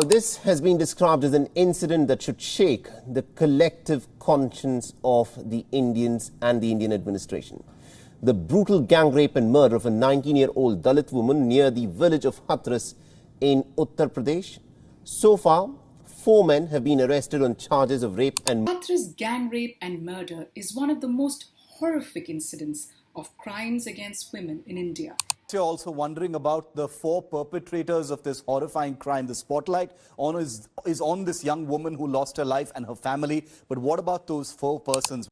This has been described as an incident that should shake the collective conscience of the Indians and the Indian administration. The brutal gang rape and murder of a 19-year-old Dalit woman near the village of Hathras in Uttar Pradesh. So far, 4 men have been arrested on charges of rape and Hathras gang rape and murder is one of the most horrific incidents of crimes against women in India. You're also wondering about the 4 perpetrators of this horrifying crime. The spotlight is on this young woman who lost her life and her family. But what about those 4 persons?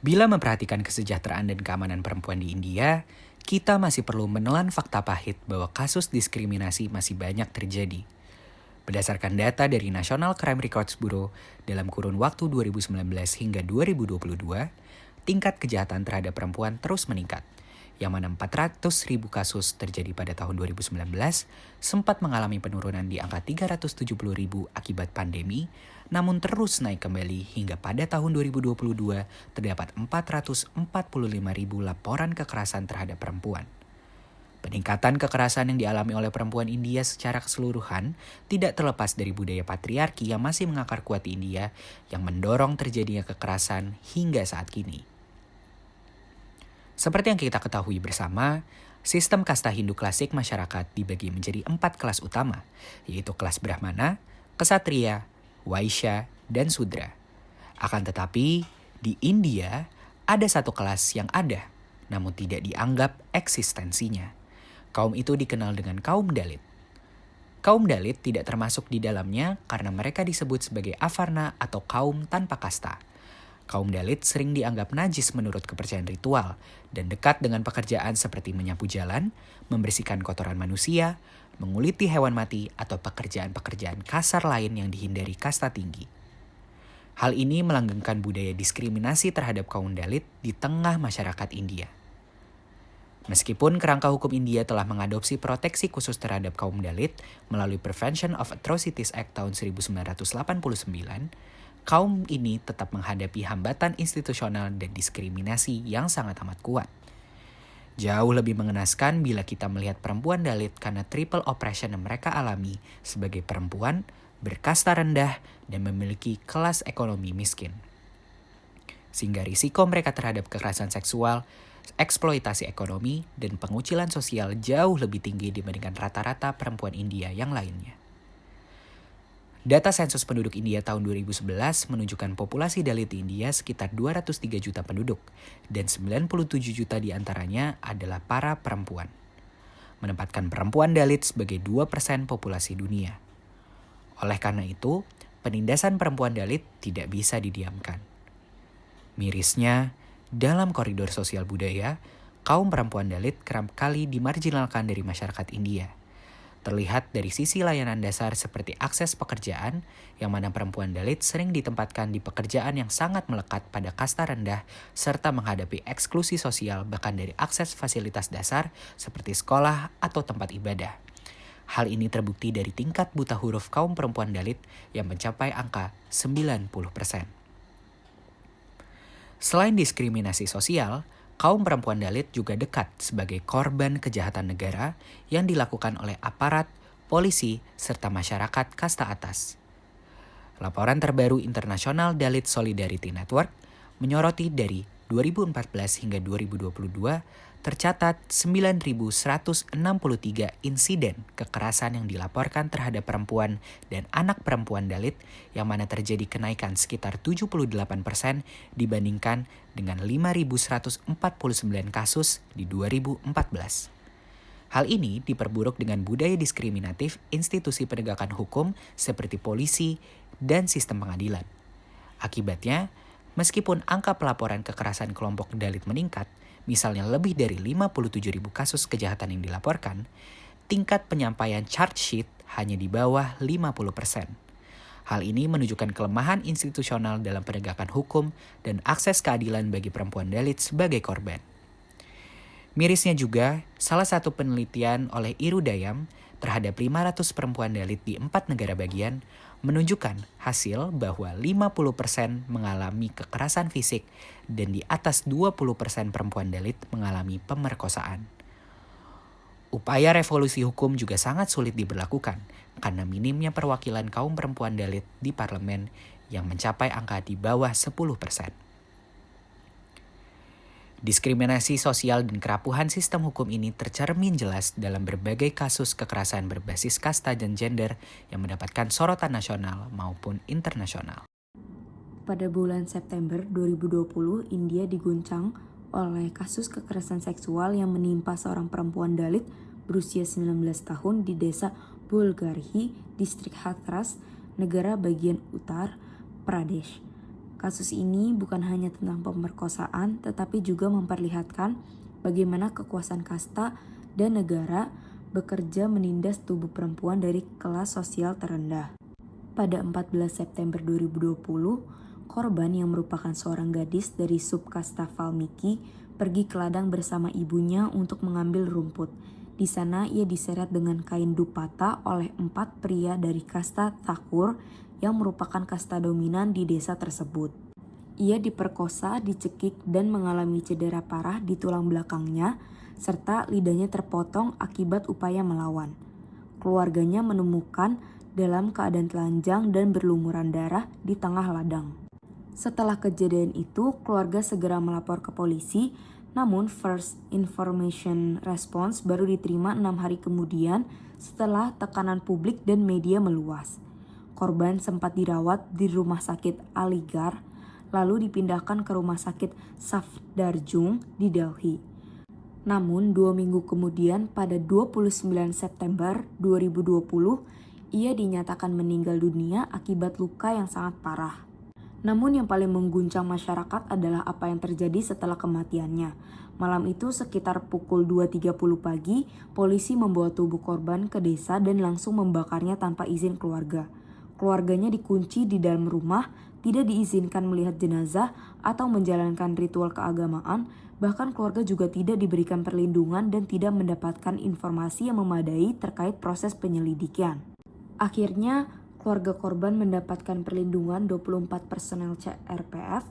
Bila memperhatikan kesejahteraan dan keamanan perempuan di India, kita masih perlu menelan fakta pahit bahwa kasus diskriminasi masih banyak terjadi. Berdasarkan data dari National Crime Records Bureau dalam kurun waktu 2019 hingga 2022, tingkat kejahatan terhadap perempuan terus meningkat, yang mana 400.000 kasus terjadi pada tahun 2019, sempat mengalami penurunan di angka 370.000 akibat pandemi, namun terus naik kembali hingga pada tahun 2022 terdapat 445.000 laporan kekerasan terhadap perempuan. Peningkatan kekerasan yang dialami oleh perempuan India secara keseluruhan tidak terlepas dari budaya patriarki yang masih mengakar kuat di India yang mendorong terjadinya kekerasan hingga saat kini. Seperti yang kita ketahui bersama, sistem kasta Hindu klasik masyarakat dibagi menjadi 4 kelas utama, yaitu kelas Brahmana, Ksatria, Waisya, dan Sudra. Akan tetapi, di India ada satu kelas yang ada, namun tidak dianggap eksistensinya. Kaum itu dikenal dengan kaum Dalit. Kaum Dalit tidak termasuk di dalamnya karena mereka disebut sebagai Avarna atau kaum tanpa kasta. Kaum Dalit sering dianggap najis menurut kepercayaan ritual dan dekat dengan pekerjaan seperti menyapu jalan, membersihkan kotoran manusia, menguliti hewan mati, atau pekerjaan-pekerjaan kasar lain yang dihindari kasta tinggi. Hal ini melanggengkan budaya diskriminasi terhadap kaum Dalit di tengah masyarakat India. Meskipun kerangka hukum India telah mengadopsi proteksi khusus terhadap kaum Dalit melalui Prevention of Atrocities Act tahun 1989, kaum ini tetap menghadapi hambatan institusional dan diskriminasi yang sangat amat kuat. Jauh lebih mengenaskan bila kita melihat perempuan Dalit karena triple oppression yang mereka alami sebagai perempuan, berkasta rendah, dan memiliki kelas ekonomi miskin. Sehingga risiko mereka terhadap kekerasan seksual, eksploitasi ekonomi, dan pengucilan sosial jauh lebih tinggi dibandingkan rata-rata perempuan India yang lainnya. Data sensus penduduk India tahun 2011 menunjukkan populasi Dalit di India sekitar 203 juta penduduk, dan 97 juta diantaranya adalah para perempuan. Menempatkan perempuan Dalit sebagai 2% populasi dunia. Oleh karena itu, penindasan perempuan Dalit tidak bisa didiamkan. Mirisnya, dalam koridor sosial budaya, kaum perempuan Dalit kerap kali dimarginalkan dari masyarakat India. Terlihat dari sisi layanan dasar seperti akses pekerjaan, yang mana perempuan Dalit sering ditempatkan di pekerjaan yang sangat melekat pada kasta rendah, serta menghadapi eksklusi sosial bahkan dari akses fasilitas dasar seperti sekolah atau tempat ibadah. Hal ini terbukti dari tingkat buta huruf kaum perempuan Dalit yang mencapai angka 90%. Selain diskriminasi sosial, kaum perempuan Dalit juga dekat sebagai korban kejahatan negara yang dilakukan oleh aparat, polisi, serta masyarakat kasta atas. Laporan terbaru International Dalit Solidarity Network menyoroti dari 2014 hingga 2022 tercatat 9.163 insiden kekerasan yang dilaporkan terhadap perempuan dan anak perempuan Dalit, yang mana terjadi kenaikan sekitar 78% dibandingkan dengan 5.149 kasus di 2014. Hal ini diperburuk dengan budaya diskriminatif institusi penegakan hukum seperti polisi dan sistem pengadilan. Akibatnya, meskipun angka pelaporan kekerasan kelompok Dalit meningkat, misalnya lebih dari 57.000 kasus kejahatan yang dilaporkan, tingkat penyampaian charge sheet hanya di bawah 50%. Hal ini menunjukkan kelemahan institusional dalam penegakan hukum dan akses keadilan bagi perempuan Dalit sebagai korban. Mirisnya juga, salah satu penelitian oleh Irudayam terhadap 500 perempuan Dalit di 4 negara bagian menunjukkan hasil bahwa 50% mengalami kekerasan fisik dan di atas 20% perempuan Dalit mengalami pemerkosaan. Upaya revolusi hukum juga sangat sulit diberlakukan karena minimnya perwakilan kaum perempuan Dalit di parlemen yang mencapai angka di bawah 10%. Diskriminasi sosial dan kerapuhan sistem hukum ini tercermin jelas dalam berbagai kasus kekerasan berbasis kasta dan gender yang mendapatkan sorotan nasional maupun internasional. Pada bulan September 2020, India diguncang oleh kasus kekerasan seksual yang menimpa seorang perempuan Dalit berusia 19 tahun di desa Bulgarhi, distrik Hathras, negara bagian Uttar Pradesh. Kasus ini bukan hanya tentang pemerkosaan, tetapi juga memperlihatkan bagaimana kekuasaan kasta dan negara bekerja menindas tubuh perempuan dari kelas sosial terendah. Pada 14 September 2020, korban yang merupakan seorang gadis dari subkasta Valmiki pergi ke ladang bersama ibunya untuk mengambil rumput. Di sana ia diseret dengan kain dupata oleh 4 pria dari kasta Thakur yang merupakan kasta dominan di desa tersebut. Ia diperkosa, dicekik, dan mengalami cedera parah di tulang belakangnya, serta lidahnya terpotong akibat upaya melawan. Keluarganya menemukan dalam keadaan telanjang dan berlumuran darah di tengah ladang. Setelah kejadian itu, keluarga segera melapor ke polisi, namun First Information Response baru diterima 6 hari kemudian setelah tekanan publik dan media meluas. Korban sempat dirawat di rumah sakit Aligarh, lalu dipindahkan ke rumah sakit Safdarjung di Delhi. Namun 2 minggu kemudian pada 29 September 2020, ia dinyatakan meninggal dunia akibat luka yang sangat parah. Namun yang paling mengguncang masyarakat adalah apa yang terjadi setelah kematiannya. Malam itu sekitar pukul 2.30 pagi, polisi membawa tubuh korban ke desa dan langsung membakarnya tanpa izin keluarga. Keluarganya dikunci di dalam rumah, tidak diizinkan melihat jenazah atau menjalankan ritual keagamaan, bahkan keluarga juga tidak diberikan perlindungan dan tidak mendapatkan informasi yang memadai terkait proses penyelidikan. Akhirnya, keluarga korban mendapatkan perlindungan 24 personel CRPF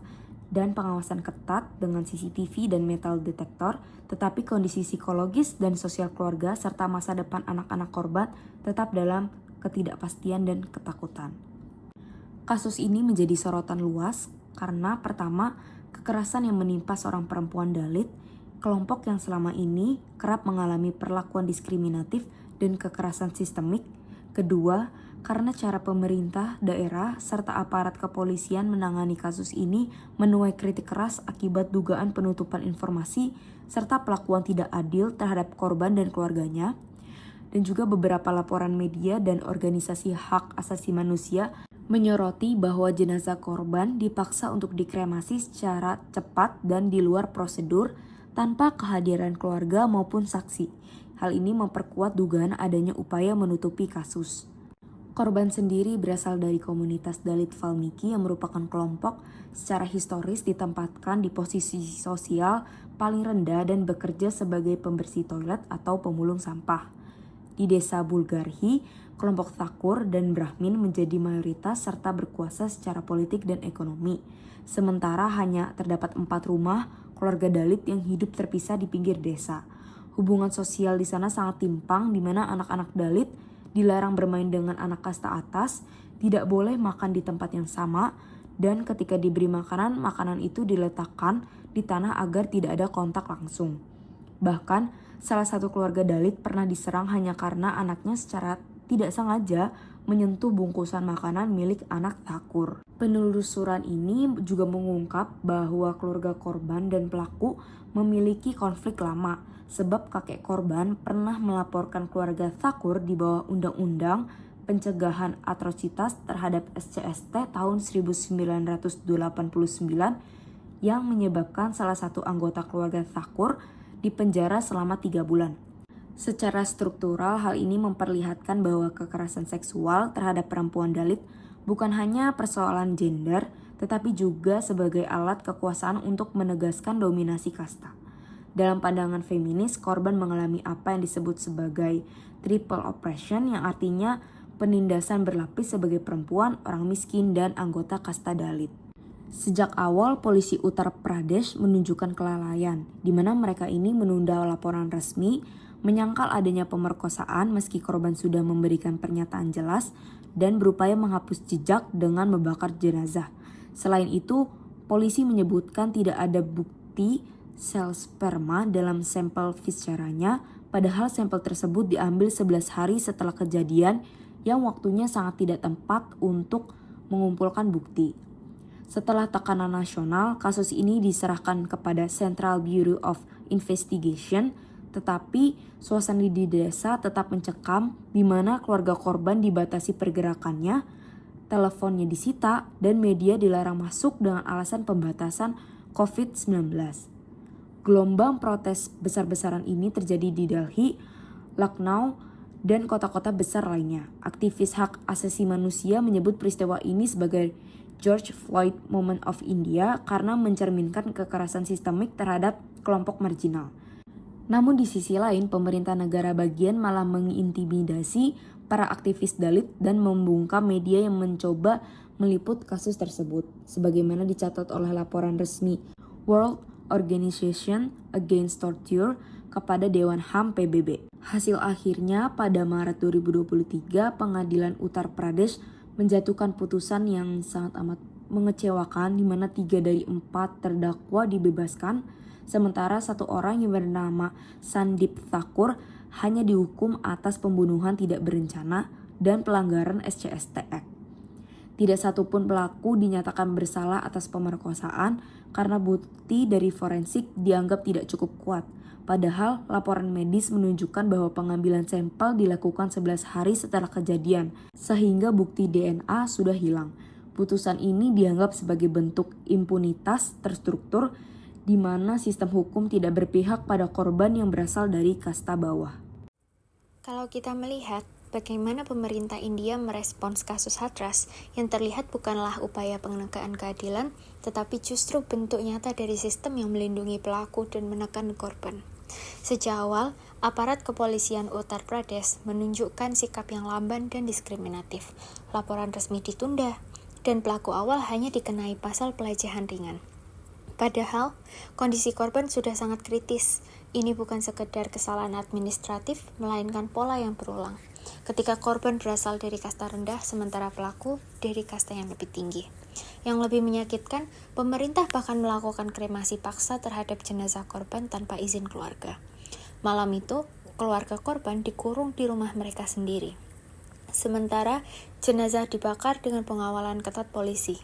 dan pengawasan ketat dengan CCTV dan metal detektor, tetapi kondisi psikologis dan sosial keluarga serta masa depan anak-anak korban tetap dalam ketidakpastian dan ketakutan. Kasus ini menjadi sorotan luas karena pertama, kekerasan yang menimpa seorang perempuan Dalit, kelompok yang selama ini kerap mengalami perlakuan diskriminatif dan kekerasan sistemik. Kedua, karena cara pemerintah, daerah, serta aparat kepolisian menangani kasus ini menuai kritik keras akibat dugaan penutupan informasi serta perlakuan tidak adil terhadap korban dan keluarganya. Dan juga beberapa laporan media dan organisasi hak asasi manusia menyoroti bahwa jenazah korban dipaksa untuk dikremasi secara cepat dan di luar prosedur tanpa kehadiran keluarga maupun saksi. Hal ini memperkuat dugaan adanya upaya menutupi kasus. Korban sendiri berasal dari komunitas Dalit Valmiki yang merupakan kelompok secara historis ditempatkan di posisi sosial paling rendah dan bekerja sebagai pembersih toilet atau pemulung sampah. Di desa Bulgarhi, kelompok Thakur dan Brahmin menjadi mayoritas serta berkuasa secara politik dan ekonomi. Sementara hanya terdapat 4 rumah keluarga Dalit yang hidup terpisah di pinggir desa. Hubungan sosial di sana sangat timpang, di mana anak-anak Dalit dilarang bermain dengan anak kasta atas, tidak boleh makan di tempat yang sama, dan ketika diberi makanan, makanan itu diletakkan di tanah agar tidak ada kontak langsung. Bahkan, salah satu keluarga Dalit pernah diserang hanya karena anaknya secara tidak sengaja menyentuh bungkusan makanan milik anak Thakur. Penelusuran ini juga mengungkap bahwa keluarga korban dan pelaku memiliki konflik lama, sebab kakek korban pernah melaporkan keluarga Thakur di bawah Undang-Undang Pencegahan Atrositas terhadap SCST tahun 1989 yang menyebabkan salah satu anggota keluarga Thakur dipenjara selama 3 bulan. Secara struktural, hal ini memperlihatkan bahwa kekerasan seksual terhadap perempuan Dalit bukan hanya persoalan gender, tetapi juga sebagai alat kekuasaan untuk menegaskan dominasi kasta. Dalam pandangan feminis, korban mengalami apa yang disebut sebagai triple oppression, yang artinya penindasan berlapis sebagai perempuan, orang miskin, dan anggota kasta Dalit. Sejak awal, polisi Uttar Pradesh menunjukkan kelalaian, di mana mereka ini menunda laporan resmi, menyangkal adanya pemerkosaan meski korban sudah memberikan pernyataan jelas dan berupaya menghapus jejak dengan membakar jenazah. Selain itu, polisi menyebutkan tidak ada bukti sel sperma dalam sampel visceranya, padahal sampel tersebut diambil 11 hari setelah kejadian yang waktunya sangat tidak tepat untuk mengumpulkan bukti. Setelah tekanan nasional, kasus ini diserahkan kepada Central Bureau of Investigation, tetapi suasana di desa tetap mencekam di mana keluarga korban dibatasi pergerakannya, teleponnya disita, dan media dilarang masuk dengan alasan pembatasan COVID-19. Gelombang protes besar-besaran ini terjadi di Delhi, Lucknow, dan kota-kota besar lainnya. Aktivis hak asasi manusia menyebut peristiwa ini sebagai George Floyd Moment of India karena mencerminkan kekerasan sistemik terhadap kelompok marginal. Namun di sisi lain, pemerintah negara bagian malah mengintimidasi para aktivis Dalit dan membungkam media yang mencoba meliput kasus tersebut, sebagaimana dicatat oleh laporan resmi World Organization Against Torture kepada Dewan HAM PBB. Hasil akhirnya pada Maret 2023, Pengadilan Uttar Pradesh menjatuhkan putusan yang sangat amat mengecewakan di mana 3 dari 4 terdakwa dibebaskan, sementara 1 orang yang bernama Sandip Thakur hanya dihukum atas pembunuhan tidak berencana dan pelanggaran SCST Act. Tidak satupun pelaku dinyatakan bersalah atas pemerkosaan karena bukti dari forensik dianggap tidak cukup kuat. Padahal laporan medis menunjukkan bahwa pengambilan sampel dilakukan 11 hari setelah kejadian, sehingga bukti DNA sudah hilang. Putusan ini dianggap sebagai bentuk impunitas terstruktur di mana sistem hukum tidak berpihak pada korban yang berasal dari kasta bawah. Kalau kita melihat bagaimana pemerintah India merespons kasus Hathras, yang terlihat bukanlah upaya penegakan keadilan, tetapi justru bentuk nyata dari sistem yang melindungi pelaku dan menekan korban. Sejak awal, aparat kepolisian Uttar Pradesh menunjukkan sikap yang lamban dan diskriminatif. Laporan resmi ditunda, dan pelaku awal hanya dikenai pasal pelecehan ringan. Padahal, kondisi korban sudah sangat kritis. Ini bukan sekedar kesalahan administratif, melainkan pola yang berulang. Ketika korban berasal dari kasta rendah, sementara pelaku dari kasta yang lebih tinggi. Yang lebih menyakitkan, pemerintah bahkan melakukan kremasi paksa terhadap jenazah korban tanpa izin keluarga. Malam itu, keluarga korban dikurung di rumah mereka sendiri. Sementara, jenazah dibakar dengan pengawalan ketat polisi.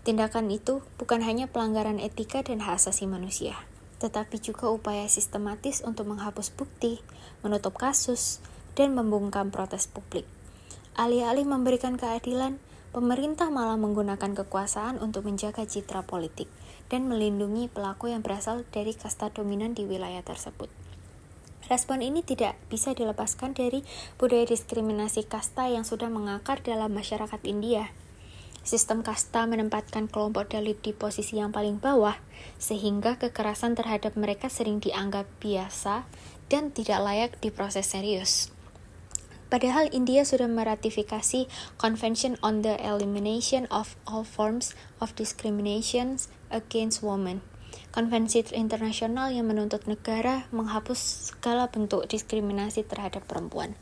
Tindakan itu bukan hanya pelanggaran etika dan hak asasi manusia, tetapi juga upaya sistematis untuk menghapus bukti, menutup kasus, dan membungkam protes publik. Alih-alih memberikan keadilan, pemerintah malah menggunakan kekuasaan untuk menjaga citra politik dan melindungi pelaku yang berasal dari kasta dominan di wilayah tersebut. Respon ini tidak bisa dilepaskan dari budaya diskriminasi kasta yang sudah mengakar dalam masyarakat India. Sistem kasta menempatkan kelompok Dalit di posisi yang paling bawah, sehingga kekerasan terhadap mereka sering dianggap biasa dan tidak layak diproses serius. Padahal India sudah meratifikasi Convention on the Elimination of All Forms of Discrimination Against Women, konvensi internasional yang menuntut negara menghapus segala bentuk diskriminasi terhadap perempuan.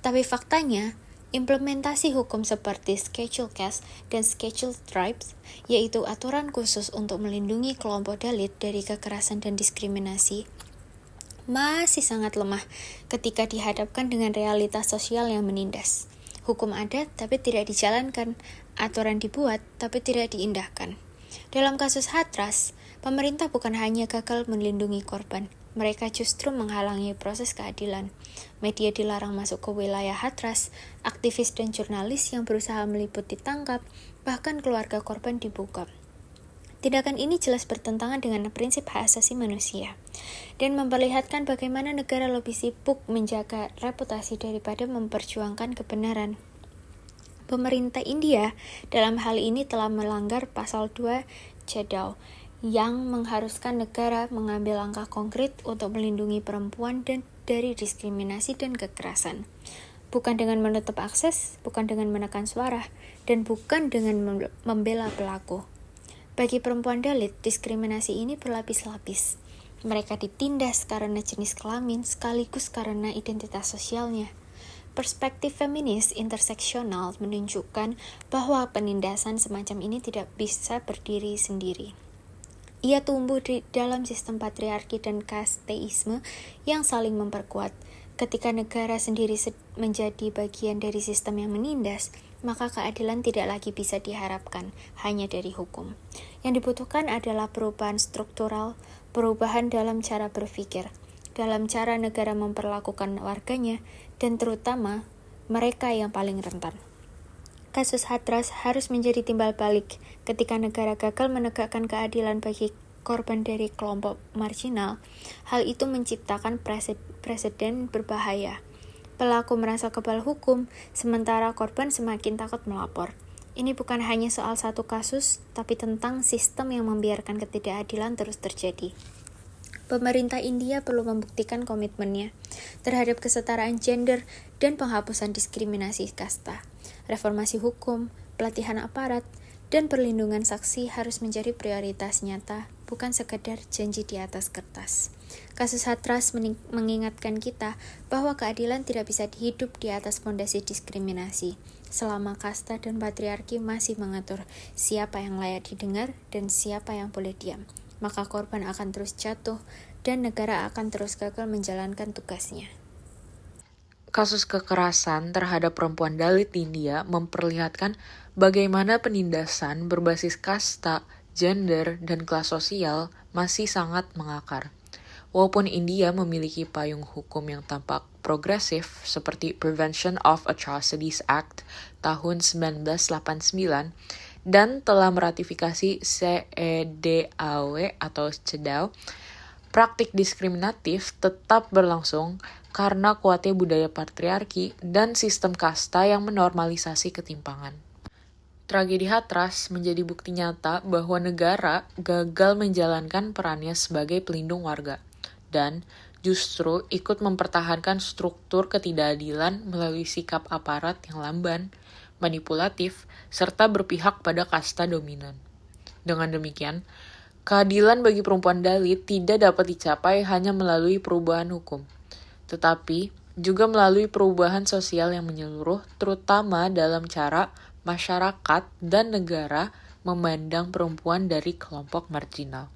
Tapi faktanya, implementasi hukum seperti Schedule Caste dan Schedule Tribes, yaitu aturan khusus untuk melindungi kelompok Dalit dari kekerasan dan diskriminasi, masih sangat lemah ketika dihadapkan dengan realitas sosial yang menindas. Hukum ada tapi tidak dijalankan, aturan dibuat tapi tidak diindahkan. Dalam kasus Hathras, pemerintah bukan hanya gagal melindungi korban, mereka justru menghalangi proses keadilan. Media dilarang masuk ke wilayah Hathras, aktivis dan jurnalis yang berusaha meliput ditangkap, bahkan keluarga korban dibungkam. Tindakan ini jelas bertentangan dengan prinsip hak asasi manusia dan memperlihatkan bagaimana negara lebih sibuk menjaga reputasi daripada memperjuangkan kebenaran. Pemerintah India dalam hal ini telah melanggar pasal 2 CEDAW yang mengharuskan negara mengambil langkah konkret untuk melindungi perempuan dan dari diskriminasi dan kekerasan. Bukan dengan menutup akses, bukan dengan menekan suara, dan bukan dengan membela pelaku. Bagi perempuan Dalit, diskriminasi ini berlapis-lapis. Mereka ditindas karena jenis kelamin sekaligus karena identitas sosialnya. Perspektif feminis interseksional menunjukkan bahwa penindasan semacam ini tidak bisa berdiri sendiri. Ia tumbuh di dalam sistem patriarki dan kasteisme yang saling memperkuat. Ketika negara sendiri menjadi bagian dari sistem yang menindas, maka keadilan tidak lagi bisa diharapkan hanya dari hukum. Yang dibutuhkan adalah perubahan struktural, perubahan dalam cara berpikir, dalam cara negara memperlakukan warganya, dan terutama mereka yang paling rentan. Kasus Hathras harus menjadi timbal balik ketika negara gagal menegakkan keadilan bagi korban dari kelompok marginal. Hal itu menciptakan presiden berbahaya. Pelaku merasa kebal hukum, sementara korban semakin takut melapor. Ini bukan hanya soal satu kasus, tapi tentang sistem yang membiarkan ketidakadilan terus terjadi. Pemerintah India perlu membuktikan komitmennya terhadap kesetaraan gender dan penghapusan diskriminasi kasta. Reformasi hukum, pelatihan aparat, dan perlindungan saksi harus menjadi prioritas nyata, bukan sekedar janji di atas kertas. Kasus Hathras mengingatkan kita bahwa keadilan tidak bisa hidup di atas fondasi diskriminasi, selama kasta dan patriarki masih mengatur siapa yang layak didengar dan siapa yang boleh diam. Maka korban akan terus jatuh dan negara akan terus gagal menjalankan tugasnya. Kasus kekerasan terhadap perempuan Dalit di India memperlihatkan bagaimana penindasan berbasis kasta, gender, dan kelas sosial masih sangat mengakar. Walaupun India memiliki payung hukum yang tampak progresif seperti Prevention of Atrocities Act tahun 1989 dan telah meratifikasi CEDAW atau CEDAW, praktik diskriminatif tetap berlangsung karena kuatnya budaya patriarki dan sistem kasta yang menormalisasi ketimpangan. Tragedi Hathras menjadi bukti nyata bahwa negara gagal menjalankan perannya sebagai pelindung warga dan justru ikut mempertahankan struktur ketidakadilan melalui sikap aparat yang lamban, manipulatif, serta berpihak pada kasta dominan. Dengan demikian, keadilan bagi perempuan Dalit tidak dapat dicapai hanya melalui perubahan hukum, tetapi juga melalui perubahan sosial yang menyeluruh, terutama dalam cara masyarakat dan negara memandang perempuan dari kelompok marginal.